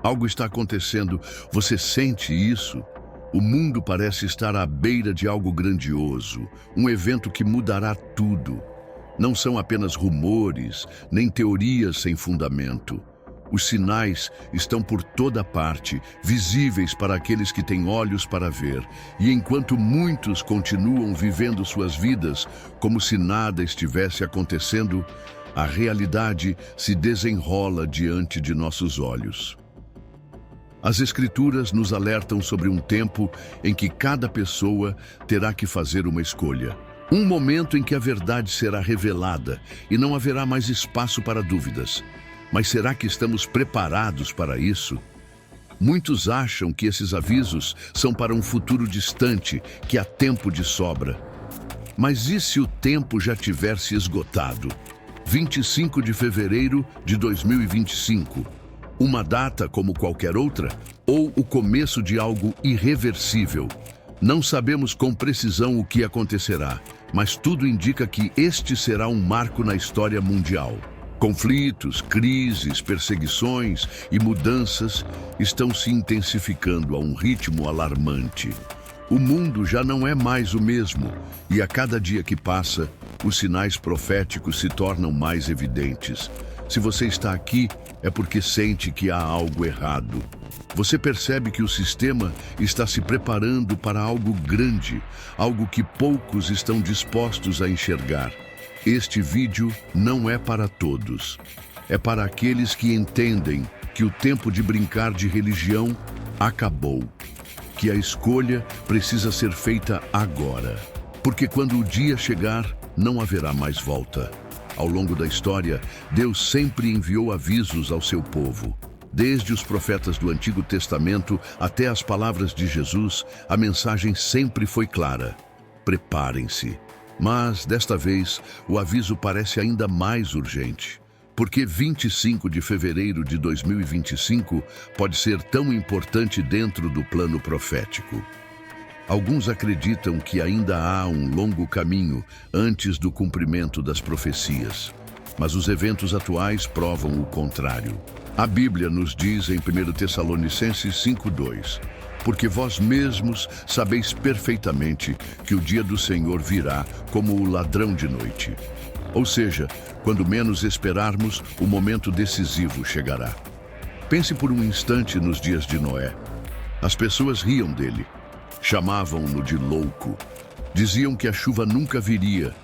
Algo está acontecendo, você sente isso? O mundo parece estar à beira de algo grandioso, um evento que mudará tudo. Não são apenas rumores, nem teorias sem fundamento. Os sinais estão por toda parte, visíveis para aqueles que têm olhos para ver. E enquanto muitos continuam vivendo suas vidas como se nada estivesse acontecendo, a realidade se desenrola diante de nossos olhos. As Escrituras nos alertam sobre um tempo em que cada pessoa terá que fazer uma escolha. Um momento em que a verdade será revelada e não haverá mais espaço para dúvidas. Mas será que estamos preparados para isso? Muitos acham que esses avisos são para um futuro distante, que há tempo de sobra. Mas e se o tempo já tiver se esgotado? 25 de fevereiro de 2025. Uma data como qualquer outra ou o começo de algo irreversível? Não sabemos com precisão o que acontecerá, mas tudo indica que este será um marco na história mundial. Conflitos, crises, perseguições e mudanças estão se intensificando a um ritmo alarmante. O mundo já não é mais o mesmo e a cada dia que passa, os sinais proféticos se tornam mais evidentes. Se você está aqui, é porque sente que há algo errado. Você percebe que o sistema está se preparando para algo grande, algo que poucos estão dispostos a enxergar. Este vídeo não é para todos. É para aqueles que entendem que o tempo de brincar de religião acabou. Que a escolha precisa ser feita agora. Porque quando o dia chegar, não haverá mais volta. Ao longo da história, Deus sempre enviou avisos ao seu povo. Desde os profetas do Antigo Testamento até as palavras de Jesus, a mensagem sempre foi clara: preparem-se. Mas, desta vez, o aviso parece ainda mais urgente. Porque 25 de fevereiro de 2025 pode ser tão importante dentro do plano profético. Alguns acreditam que ainda há um longo caminho antes do cumprimento das profecias. Mas os eventos atuais provam o contrário. A Bíblia nos diz em 1 Tessalonicenses 5:2: porque vós mesmos sabeis perfeitamente que o dia do Senhor virá como o ladrão de noite. Ou seja, quando menos esperarmos, o momento decisivo chegará. Pense por um instante nos dias de Noé. As pessoas riam dele, chamavam-no de louco, diziam que a chuva nunca viria.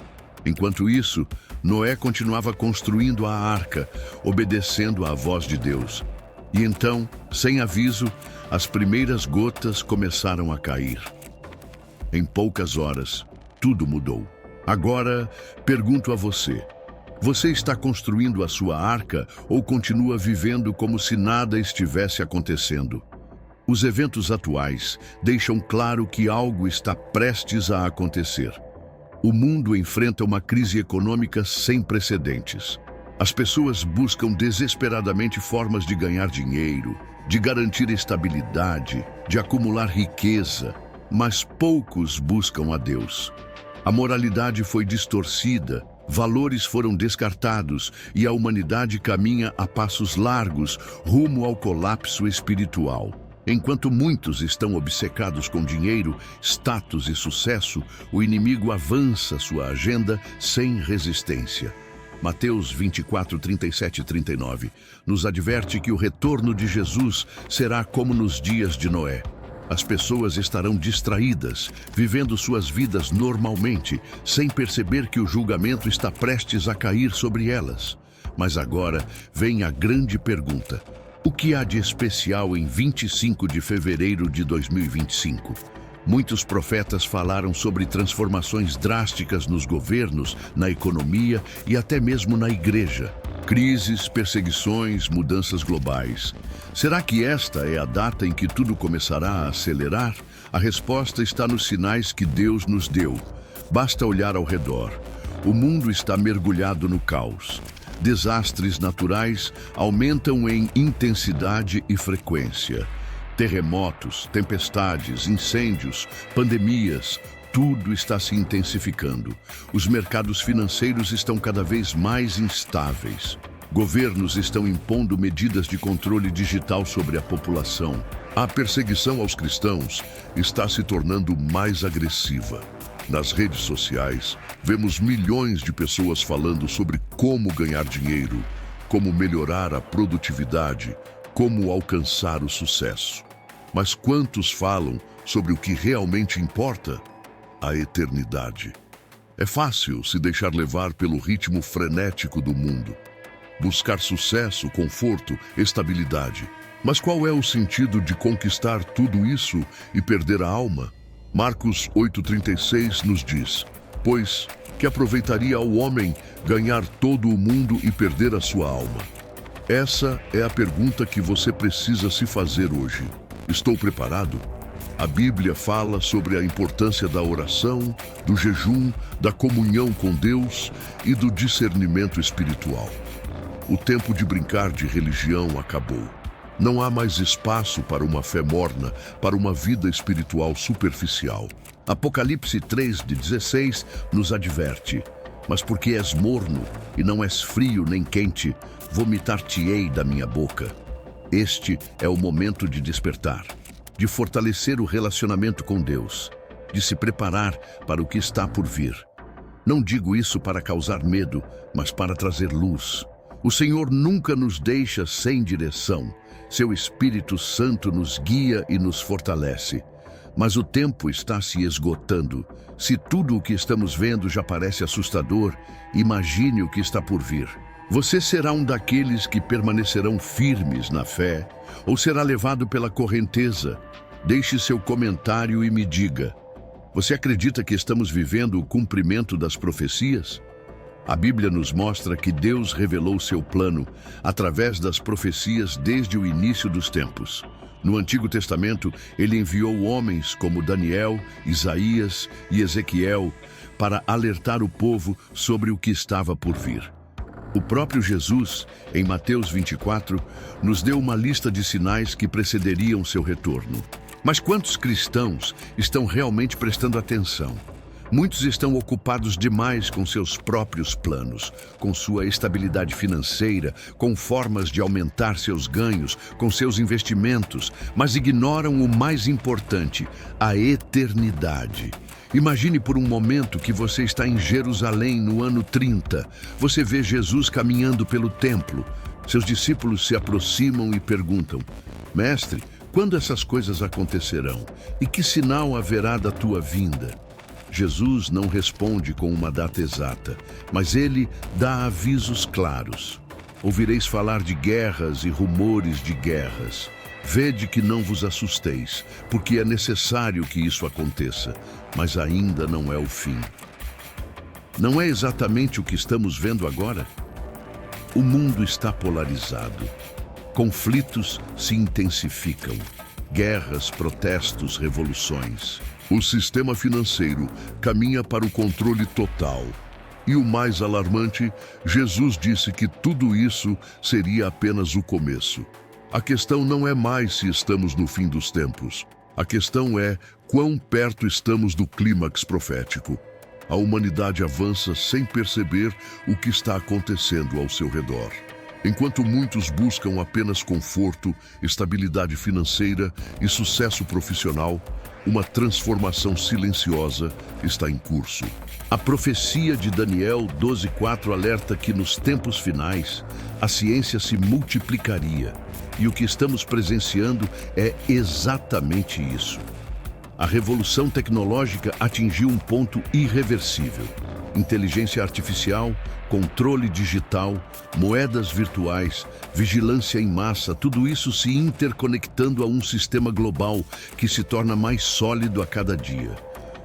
Enquanto isso, Noé continuava construindo a arca, obedecendo à voz de Deus. E então, sem aviso, as primeiras gotas começaram a cair. Em poucas horas, tudo mudou. Agora, pergunto a você: você está construindo a sua arca ou continua vivendo como se nada estivesse acontecendo? Os eventos atuais deixam claro que algo está prestes a acontecer. O mundo enfrenta uma crise econômica sem precedentes. As pessoas buscam desesperadamente formas de ganhar dinheiro, de garantir estabilidade, de acumular riqueza, mas poucos buscam a Deus. A moralidade foi distorcida, valores foram descartados e a humanidade caminha a passos largos rumo ao colapso espiritual. Enquanto muitos estão obcecados com dinheiro, status e sucesso, o inimigo avança sua agenda sem resistência. Mateus 24, 37 e 39 nos adverte que o retorno de Jesus será como nos dias de Noé. As pessoas estarão distraídas, vivendo suas vidas normalmente, sem perceber que o julgamento está prestes a cair sobre elas. Mas agora vem a grande pergunta: o que há de especial em 25 de fevereiro de 2025? Muitos profetas falaram sobre transformações drásticas nos governos, na economia e até mesmo na igreja. Crises, perseguições, mudanças globais. Será que esta é a data em que tudo começará a acelerar? A resposta está nos sinais que Deus nos deu. Basta olhar ao redor. O mundo está mergulhado no caos. Desastres naturais aumentam em intensidade e frequência. Terremotos, tempestades, incêndios, pandemias, tudo está se intensificando. Os mercados financeiros estão cada vez mais instáveis. Governos estão impondo medidas de controle digital sobre a população. A perseguição aos cristãos está se tornando mais agressiva. Nas redes sociais, vemos milhões de pessoas falando sobre como ganhar dinheiro, como melhorar a produtividade, como alcançar o sucesso. Mas quantos falam sobre o que realmente importa? A eternidade. É fácil se deixar levar pelo ritmo frenético do mundo. Buscar sucesso, conforto, estabilidade. Mas qual é o sentido de conquistar tudo isso e perder a alma? Marcos 8,36 nos diz: pois que aproveitaria ao homem ganhar todo o mundo e perder a sua alma? Essa é a pergunta que você precisa se fazer hoje. Estou preparado? A Bíblia fala sobre a importância da oração, do jejum, da comunhão com Deus e do discernimento espiritual. O tempo de brincar de religião acabou. Não há mais espaço para uma fé morna, para uma vida espiritual superficial. Apocalipse 3:16 nos adverte: mas porque és morno e não és frio nem quente, vomitar-te-ei da minha boca. Este é o momento de despertar, de fortalecer o relacionamento com Deus, de se preparar para o que está por vir. Não digo isso para causar medo, mas para trazer luz. O Senhor nunca nos deixa sem direção. Seu Espírito Santo nos guia e nos fortalece. Mas o tempo está se esgotando. Se tudo o que estamos vendo já parece assustador, imagine o que está por vir. Você será um daqueles que permanecerão firmes na fé, ou será levado pela correnteza? Deixe seu comentário e me diga: você acredita que estamos vivendo o cumprimento das profecias? A Bíblia nos mostra que Deus revelou seu plano através das profecias desde o início dos tempos. No Antigo Testamento, ele enviou homens como Daniel, Isaías e Ezequiel para alertar o povo sobre o que estava por vir. O próprio Jesus, em Mateus 24, nos deu uma lista de sinais que precederiam seu retorno. Mas quantos cristãos estão realmente prestando atenção? Muitos estão ocupados demais com seus próprios planos, com sua estabilidade financeira, com formas de aumentar seus ganhos, com seus investimentos, mas ignoram o mais importante, a eternidade. Imagine por um momento que você está em Jerusalém no ano 30. Você vê Jesus caminhando pelo templo. Seus discípulos se aproximam e perguntam: Mestre, quando essas coisas acontecerão? E que sinal haverá da tua vinda? Jesus não responde com uma data exata, mas ele dá avisos claros. Ouvireis falar de guerras e rumores de guerras. Vede que não vos assusteis, porque é necessário que isso aconteça, mas ainda não é o fim. Não é exatamente o que estamos vendo agora? O mundo está polarizado. Conflitos se intensificam. Guerras, protestos, revoluções. O sistema financeiro caminha para o controle total. E o mais alarmante, Jesus disse que tudo isso seria apenas o começo. A questão não é mais se estamos no fim dos tempos. A questão é quão perto estamos do clímax profético. A humanidade avança sem perceber o que está acontecendo ao seu redor. Enquanto muitos buscam apenas conforto, estabilidade financeira e sucesso profissional, uma transformação silenciosa está em curso. A profecia de Daniel 12:4 alerta que nos tempos finais a ciência se multiplicaria. E o que estamos presenciando é exatamente isso. A revolução tecnológica atingiu um ponto irreversível. Inteligência artificial, controle digital, moedas virtuais, vigilância em massa, tudo isso se interconectando a um sistema global que se torna mais sólido a cada dia.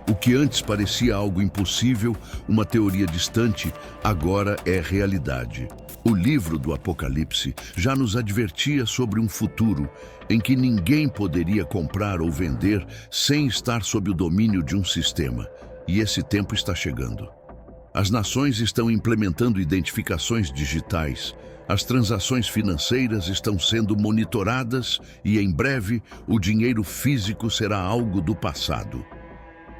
O que antes parecia algo impossível, uma teoria distante, agora é realidade. O livro do Apocalipse já nos advertia sobre um futuro em que ninguém poderia comprar ou vender sem estar sob o domínio de um sistema. E esse tempo está chegando. As nações estão implementando identificações digitais, as transações financeiras estão sendo monitoradas e, em breve, o dinheiro físico será algo do passado.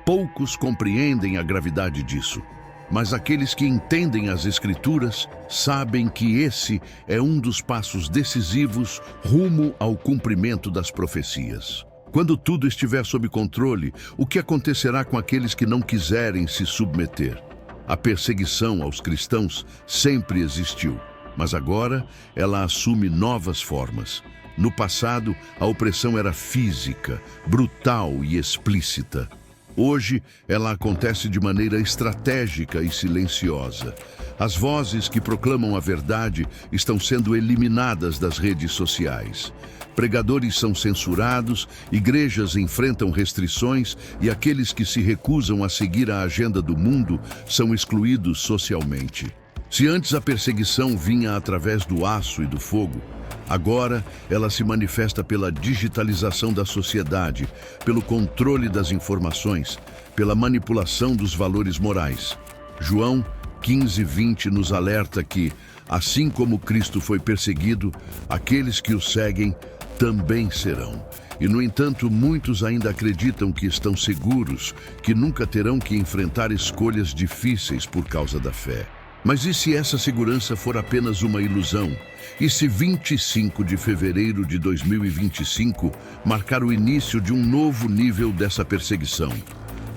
Poucos compreendem a gravidade disso. Mas aqueles que entendem as Escrituras sabem que esse é um dos passos decisivos rumo ao cumprimento das profecias. Quando tudo estiver sob controle, o que acontecerá com aqueles que não quiserem se submeter? A perseguição aos cristãos sempre existiu, mas agora ela assume novas formas. No passado, a opressão era física, brutal e explícita. Hoje, ela acontece de maneira estratégica e silenciosa. As vozes que proclamam a verdade estão sendo eliminadas das redes sociais. Pregadores são censurados, igrejas enfrentam restrições e aqueles que se recusam a seguir a agenda do mundo são excluídos socialmente. Se antes a perseguição vinha através do aço e do fogo, agora ela se manifesta pela digitalização da sociedade, pelo controle das informações, pela manipulação dos valores morais. João 15:20 nos alerta que, assim como Cristo foi perseguido, aqueles que o seguem também serão. E, no entanto, muitos ainda acreditam que estão seguros, que nunca terão que enfrentar escolhas difíceis por causa da fé. Mas e se essa segurança for apenas uma ilusão? E se 25 de fevereiro de 2025 marcar o início de um novo nível dessa perseguição?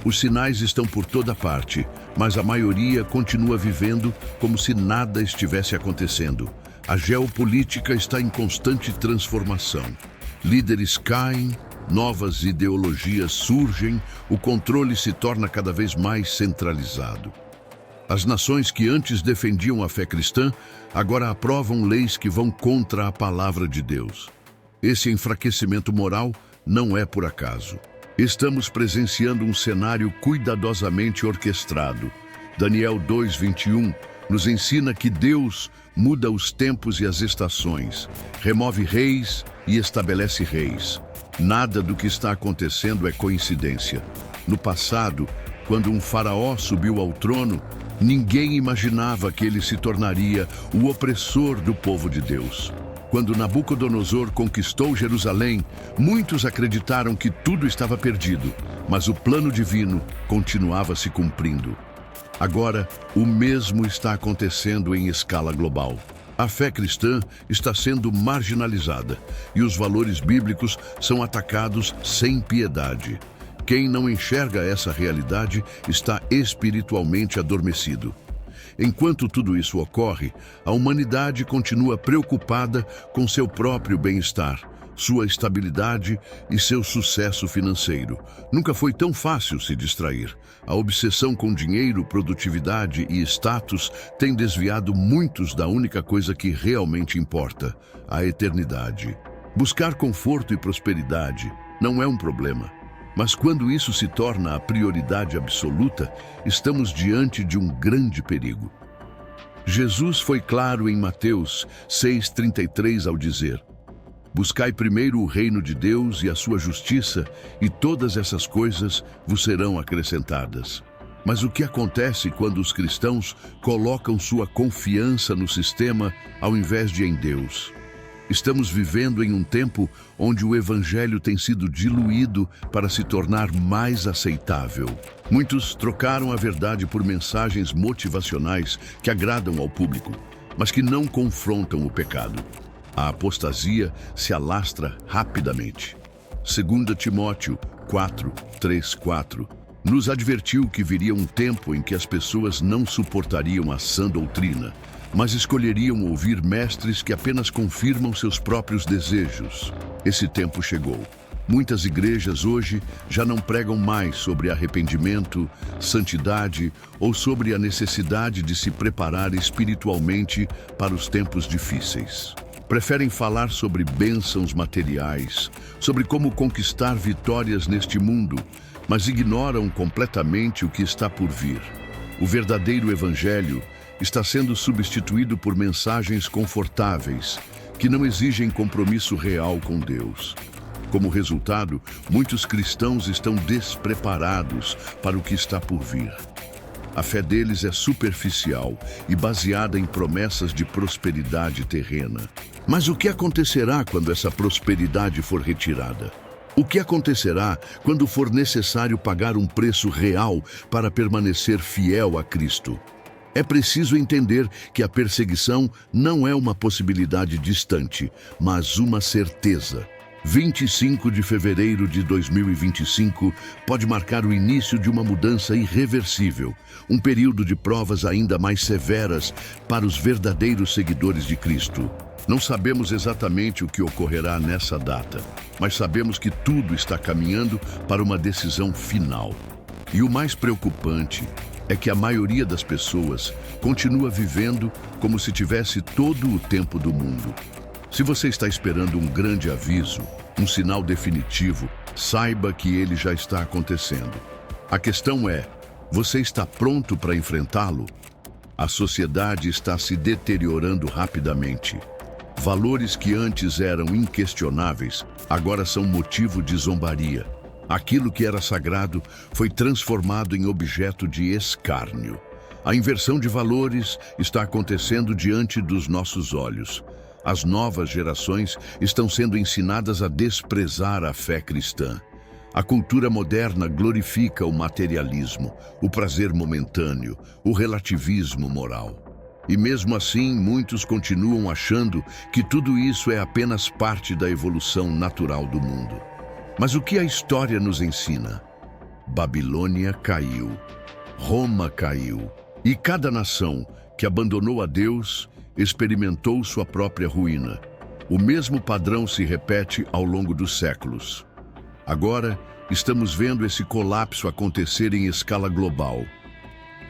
Os sinais estão por toda parte, mas a maioria continua vivendo como se nada estivesse acontecendo. A geopolítica está em constante transformação. Líderes caem, novas ideologias surgem, o controle se torna cada vez mais centralizado. As nações que antes defendiam a fé cristã, agora aprovam leis que vão contra a palavra de Deus. Esse enfraquecimento moral não é por acaso. Estamos presenciando um cenário cuidadosamente orquestrado. Daniel 2:21 nos ensina que Deus muda os tempos e as estações, remove reis e estabelece reis. Nada do que está acontecendo é coincidência. No passado, quando um faraó subiu ao trono, ninguém imaginava que ele se tornaria o opressor do povo de Deus. Quando Nabucodonosor conquistou Jerusalém, muitos acreditaram que tudo estava perdido, mas o plano divino continuava se cumprindo. Agora, o mesmo está acontecendo em escala global. A fé cristã está sendo marginalizada e os valores bíblicos são atacados sem piedade. Quem não enxerga essa realidade está espiritualmente adormecido. Enquanto tudo isso ocorre, a humanidade continua preocupada com seu próprio bem-estar, sua estabilidade e seu sucesso financeiro. Nunca foi tão fácil se distrair. A obsessão com dinheiro, produtividade e status tem desviado muitos da única coisa que realmente importa, a eternidade. Buscar conforto e prosperidade não é um problema. Mas quando isso se torna a prioridade absoluta, estamos diante de um grande perigo. Jesus foi claro em Mateus 6:33 ao dizer: "Buscai primeiro o reino de Deus e a sua justiça, e todas essas coisas vos serão acrescentadas." Mas o que acontece quando os cristãos colocam sua confiança no sistema ao invés de em Deus? Estamos vivendo em um tempo onde o evangelho tem sido diluído para se tornar mais aceitável. Muitos trocaram a verdade por mensagens motivacionais que agradam ao público, mas que não confrontam o pecado. A apostasia se alastra rapidamente. 2 Timóteo 4:3-4 nos advertiu que viria um tempo em que as pessoas não suportariam a sã doutrina, mas escolheriam ouvir mestres que apenas confirmam seus próprios desejos. Esse tempo chegou. Muitas igrejas hoje já não pregam mais sobre arrependimento, santidade ou sobre a necessidade de se preparar espiritualmente para os tempos difíceis. Preferem falar sobre bênçãos materiais, sobre como conquistar vitórias neste mundo, mas ignoram completamente o que está por vir. O verdadeiro evangelho está sendo substituído por mensagens confortáveis, que não exigem compromisso real com Deus. Como resultado, muitos cristãos estão despreparados para o que está por vir. A fé deles é superficial e baseada em promessas de prosperidade terrena. Mas o que acontecerá quando essa prosperidade for retirada? O que acontecerá quando for necessário pagar um preço real para permanecer fiel a Cristo? É preciso entender que a perseguição não é uma possibilidade distante, mas uma certeza. 25 de fevereiro de 2025 pode marcar o início de uma mudança irreversível, um período de provas ainda mais severas para os verdadeiros seguidores de Cristo. Não sabemos exatamente o que ocorrerá nessa data, mas sabemos que tudo está caminhando para uma decisão final. E o mais preocupante é que a maioria das pessoas continua vivendo como se tivesse todo o tempo do mundo. Se você está esperando um grande aviso, um sinal definitivo, saiba que ele já está acontecendo. A questão é, você está pronto para enfrentá-lo? A sociedade está se deteriorando rapidamente. Valores que antes eram inquestionáveis, agora são motivo de zombaria. Aquilo que era sagrado foi transformado em objeto de escárnio. A inversão de valores está acontecendo diante dos nossos olhos. As novas gerações estão sendo ensinadas a desprezar a fé cristã. A cultura moderna glorifica o materialismo, o prazer momentâneo, o relativismo moral. E mesmo assim, muitos continuam achando que tudo isso é apenas parte da evolução natural do mundo. Mas o que a história nos ensina? Babilônia caiu, Roma caiu, e cada nação que abandonou a Deus experimentou sua própria ruína. O mesmo padrão se repete ao longo dos séculos. Agora, estamos vendo esse colapso acontecer em escala global.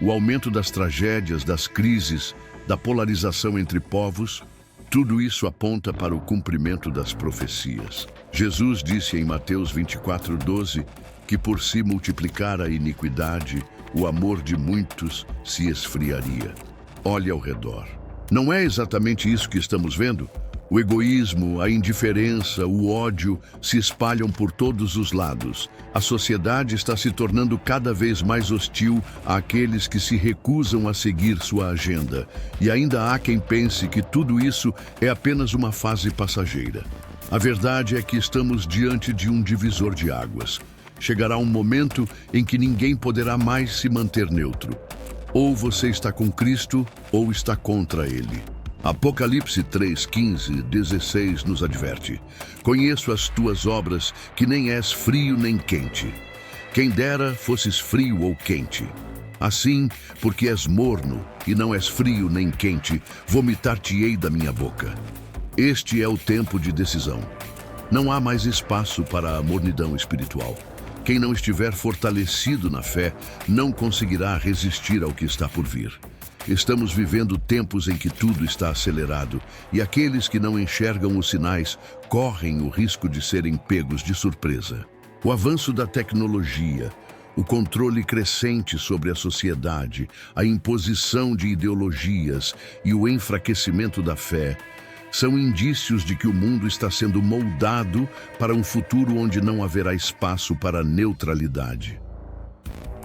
O aumento das tragédias, das crises, da polarização entre povos, tudo isso aponta para o cumprimento das profecias. Jesus disse em Mateus 24:12 que por se multiplicar a iniquidade, o amor de muitos se esfriaria. Olhe ao redor. Não é exatamente isso que estamos vendo? O egoísmo, a indiferença, o ódio se espalham por todos os lados. A sociedade está se tornando cada vez mais hostil àqueles que se recusam a seguir sua agenda. E ainda há quem pense que tudo isso é apenas uma fase passageira. A verdade é que estamos diante de um divisor de águas. Chegará um momento em que ninguém poderá mais se manter neutro. Ou você está com Cristo, ou está contra Ele. Apocalipse 3:15-16 nos adverte: Conheço as tuas obras, que nem és frio nem quente. Quem dera fosses frio ou quente. Assim, porque és morno e não és frio nem quente, vomitar-te-ei da minha boca. Este é o tempo de decisão. Não há mais espaço para a mornidão espiritual. Quem não estiver fortalecido na fé não conseguirá resistir ao que está por vir. Estamos vivendo tempos em que tudo está acelerado e aqueles que não enxergam os sinais correm o risco de serem pegos de surpresa. O avanço da tecnologia, o controle crescente sobre a sociedade, a imposição de ideologias e o enfraquecimento da fé são indícios de que o mundo está sendo moldado para um futuro onde não haverá espaço para neutralidade.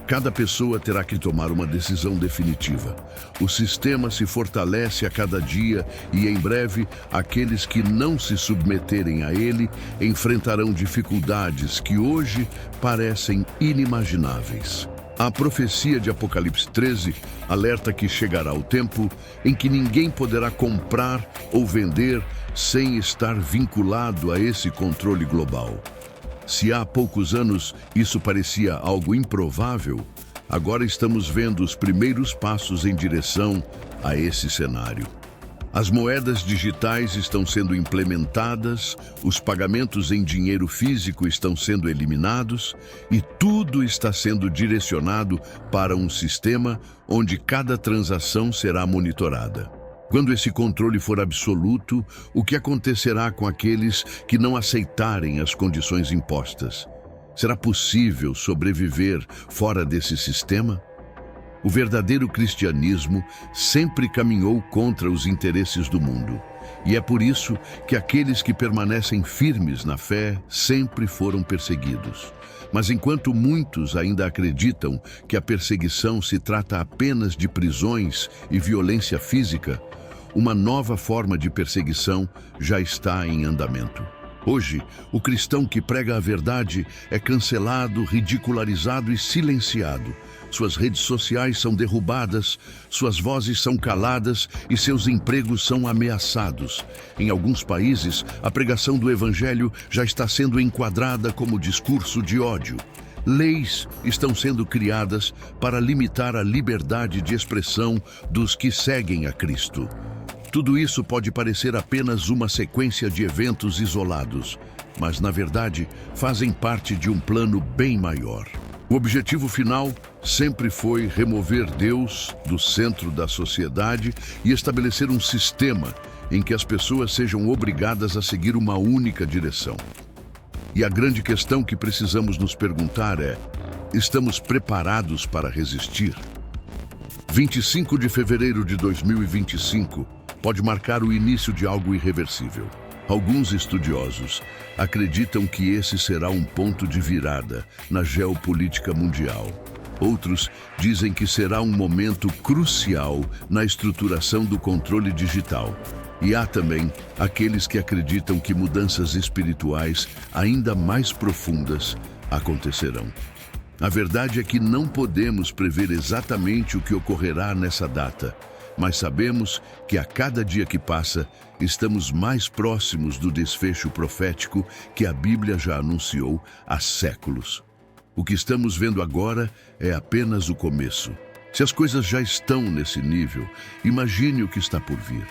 Cada pessoa terá que tomar uma decisão definitiva. O sistema se fortalece a cada dia e, em breve, aqueles que não se submeterem a ele enfrentarão dificuldades que hoje parecem inimagináveis. A profecia de Apocalipse 13 alerta que chegará o tempo em que ninguém poderá comprar ou vender sem estar vinculado a esse controle global. Se há poucos anos isso parecia algo improvável, agora estamos vendo os primeiros passos em direção a esse cenário. As moedas digitais estão sendo implementadas, os pagamentos em dinheiro físico estão sendo eliminados e tudo está sendo direcionado para um sistema onde cada transação será monitorada. Quando esse controle for absoluto, o que acontecerá com aqueles que não aceitarem as condições impostas? Será possível sobreviver fora desse sistema? O verdadeiro cristianismo sempre caminhou contra os interesses do mundo. E é por isso que aqueles que permanecem firmes na fé sempre foram perseguidos. Mas enquanto muitos ainda acreditam que a perseguição se trata apenas de prisões e violência física, uma nova forma de perseguição já está em andamento. Hoje, o cristão que prega a verdade é cancelado, ridicularizado e silenciado. Suas redes sociais são derrubadas, suas vozes são caladas e seus empregos são ameaçados. Em alguns países, a pregação do evangelho já está sendo enquadrada como discurso de ódio. Leis estão sendo criadas para limitar a liberdade de expressão dos que seguem a Cristo. Tudo isso pode parecer apenas uma sequência de eventos isolados, mas, na verdade, fazem parte de um plano bem maior. O objetivo final sempre foi remover Deus do centro da sociedade e estabelecer um sistema em que as pessoas sejam obrigadas a seguir uma única direção. E a grande questão que precisamos nos perguntar é: estamos preparados para resistir? 25 de fevereiro de 2025 pode marcar o início de algo irreversível. Alguns estudiosos acreditam que esse será um ponto de virada na geopolítica mundial. Outros dizem que será um momento crucial na estruturação do controle digital. E há também aqueles que acreditam que mudanças espirituais ainda mais profundas acontecerão. A verdade é que não podemos prever exatamente o que ocorrerá nessa data, mas sabemos que a cada dia que passa, estamos mais próximos do desfecho profético que a Bíblia já anunciou há séculos. O que estamos vendo agora é apenas o começo. Se as coisas já estão nesse nível, imagine o que está por vir.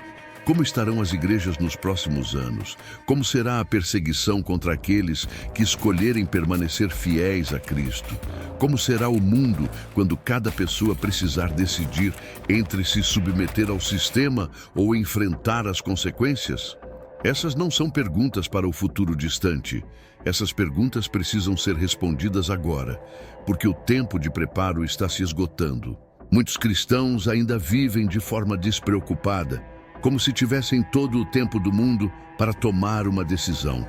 Como estarão as igrejas nos próximos anos? Como será a perseguição contra aqueles que escolherem permanecer fiéis a Cristo? Como será o mundo quando cada pessoa precisar decidir entre se submeter ao sistema ou enfrentar as consequências? Essas não são perguntas para o futuro distante. Essas perguntas precisam ser respondidas agora, porque o tempo de preparo está se esgotando. Muitos cristãos ainda vivem de forma despreocupada, como se tivessem todo o tempo do mundo para tomar uma decisão.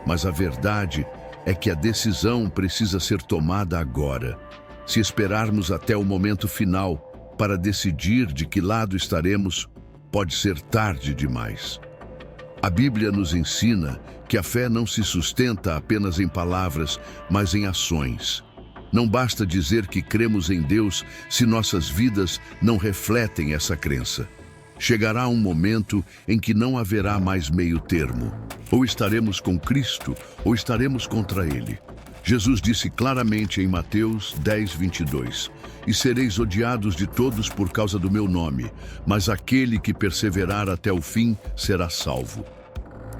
Mas a verdade é que a decisão precisa ser tomada agora. Se esperarmos até o momento final para decidir de que lado estaremos, pode ser tarde demais. A Bíblia nos ensina que a fé não se sustenta apenas em palavras, mas em ações. Não basta dizer que cremos em Deus se nossas vidas não refletem essa crença. Chegará um momento em que não haverá mais meio termo. Ou estaremos com Cristo, ou estaremos contra Ele. Jesus disse claramente em Mateus 10:22, "E sereis odiados de todos por causa do meu nome, mas aquele que perseverar até o fim será salvo."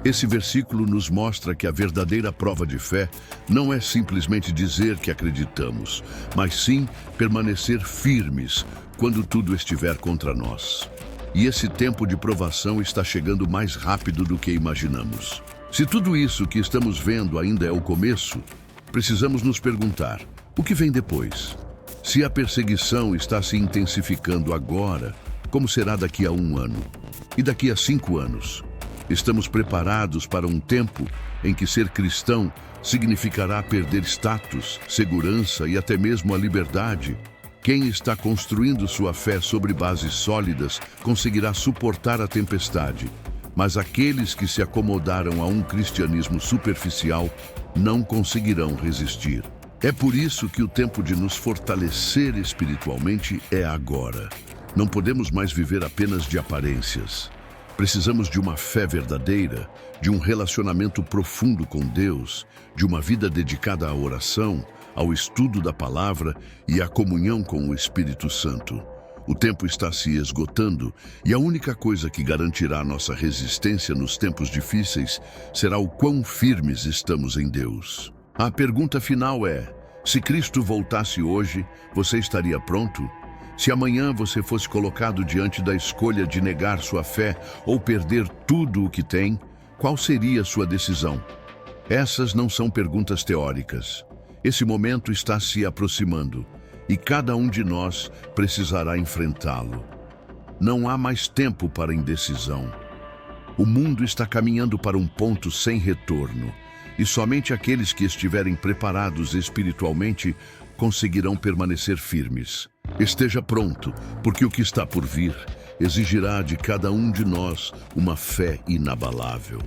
Esse versículo nos mostra que a verdadeira prova de fé não é simplesmente dizer que acreditamos, mas sim permanecer firmes quando tudo estiver contra nós. E esse tempo de provação está chegando mais rápido do que imaginamos. Se tudo isso que estamos vendo ainda é o começo, precisamos nos perguntar: o que vem depois? Se a perseguição está se intensificando agora, como será daqui a 1 ano? E daqui a 5 anos? Estamos preparados para um tempo em que ser cristão significará perder status, segurança e até mesmo a liberdade? Quem está construindo sua fé sobre bases sólidas conseguirá suportar a tempestade, mas aqueles que se acomodaram a um cristianismo superficial não conseguirão resistir. É por isso que o tempo de nos fortalecer espiritualmente é agora. Não podemos mais viver apenas de aparências. Precisamos de uma fé verdadeira, de um relacionamento profundo com Deus, de uma vida dedicada à oração, ao estudo da palavra e à comunhão com o Espírito Santo. O tempo está se esgotando e a única coisa que garantirá nossa resistência nos tempos difíceis será o quão firmes estamos em Deus. A pergunta final é: se Cristo voltasse hoje, você estaria pronto? Se amanhã você fosse colocado diante da escolha de negar sua fé ou perder tudo o que tem, qual seria sua decisão? Essas não são perguntas teóricas. Esse momento está se aproximando e cada um de nós precisará enfrentá-lo. Não há mais tempo para indecisão. O mundo está caminhando para um ponto sem retorno e somente aqueles que estiverem preparados espiritualmente conseguirão permanecer firmes. Esteja pronto, porque o que está por vir exigirá de cada um de nós uma fé inabalável.